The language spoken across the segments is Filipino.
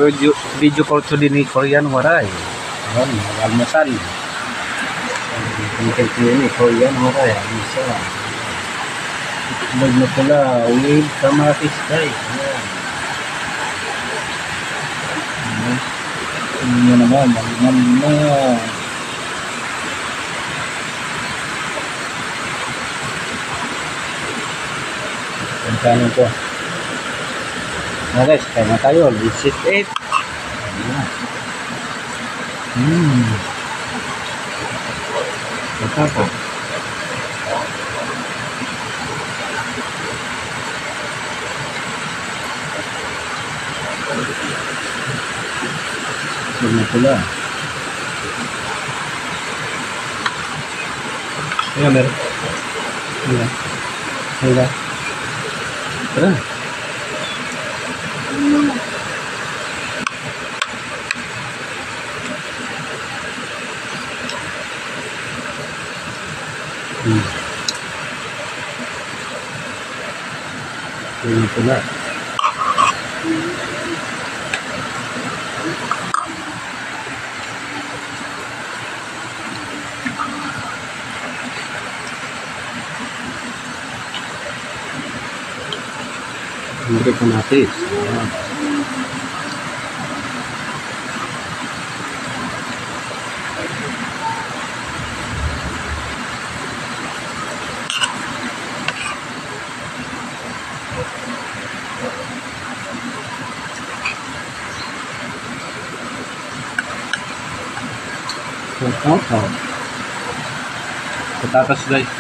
video call to din ni Korean waray. Ayan, mag-almusal. Ini Korean waray. Almusal. Itlog na pula. With kamatis guys. Ayan. Ini naman. Malingan na. Kanin ko. Na guys, kaya na tayo. Let's eat. Ito po. Ito na pula. Ayan, meron. Ayan. Ayan. Tara. Ini pula. Ini kamatis. Patatas guys.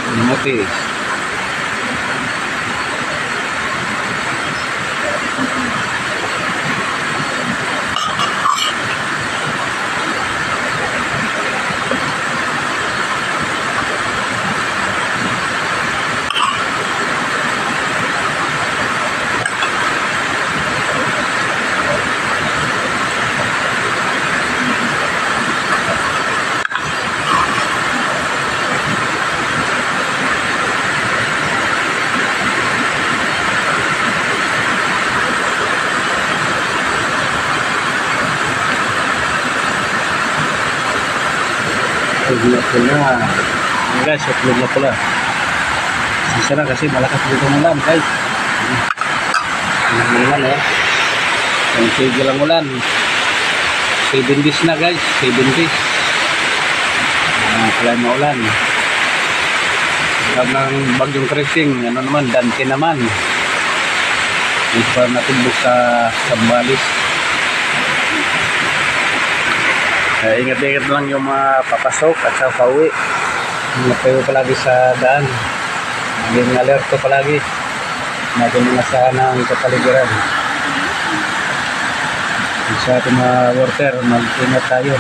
Kamatis. Itlog na pula. Guys, itlog na pula. Isa na kasi malakas dito ng ulan guys. Ang ulan eh. Ang tigil ang ulan. 7 days na guys. 7 days. Kaya maulan. Sabi ng bagyong Krising. Ano naman, Dante naman. Hindi pa natubog sa Sambales. Ingat-ingat lang yung mga papasok at sa pauwi. Ingat kayo palagi sa daan. Maging alerto palagi. Maging inasahan ng kapaligiran. Sa ating mga worker, mag-ingat tayo.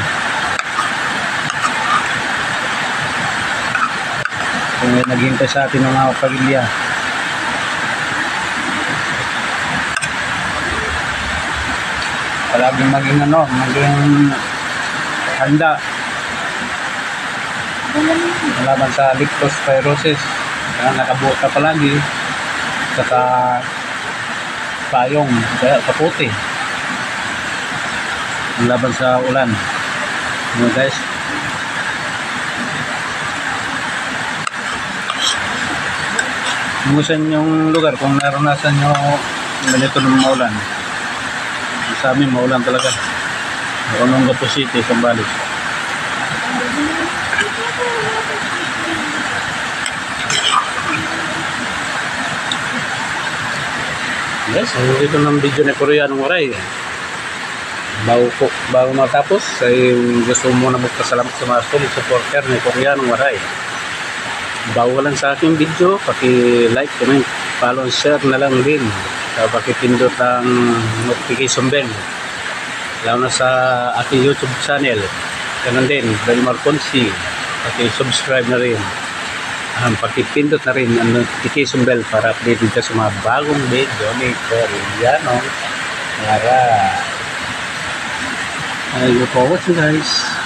Kung may naghintay sa atin ng mga pamilya. Palaging maging maging handa malaban sa leptospirosis. Kaya nakabuo ka palagi saka payong kaya kaputi laban sa ulan. Guys, kumusan yung lugar kung naranasan nyo ganito ng maulan. Sa amin maulan talaga. Olongapo City, Sambales. Guys, dito ng video ni Koreanong Waray. Bago matapos, ay gusto mo na magpasalamat sa mga solid supporter ni Koreanong Waray. Bago lang sa aking video, paki-like, comment, follow, share na lang din. Pakipindot ang notification bell. Lalo na sa aking YouTube channel. Ganun din, Belmar Ponsi. Paki-subscribe na rin. Pakipindot na rin ang notification bell para update ka sa mga bagong video ni Koreanong Waray. Thank you for watching, guys.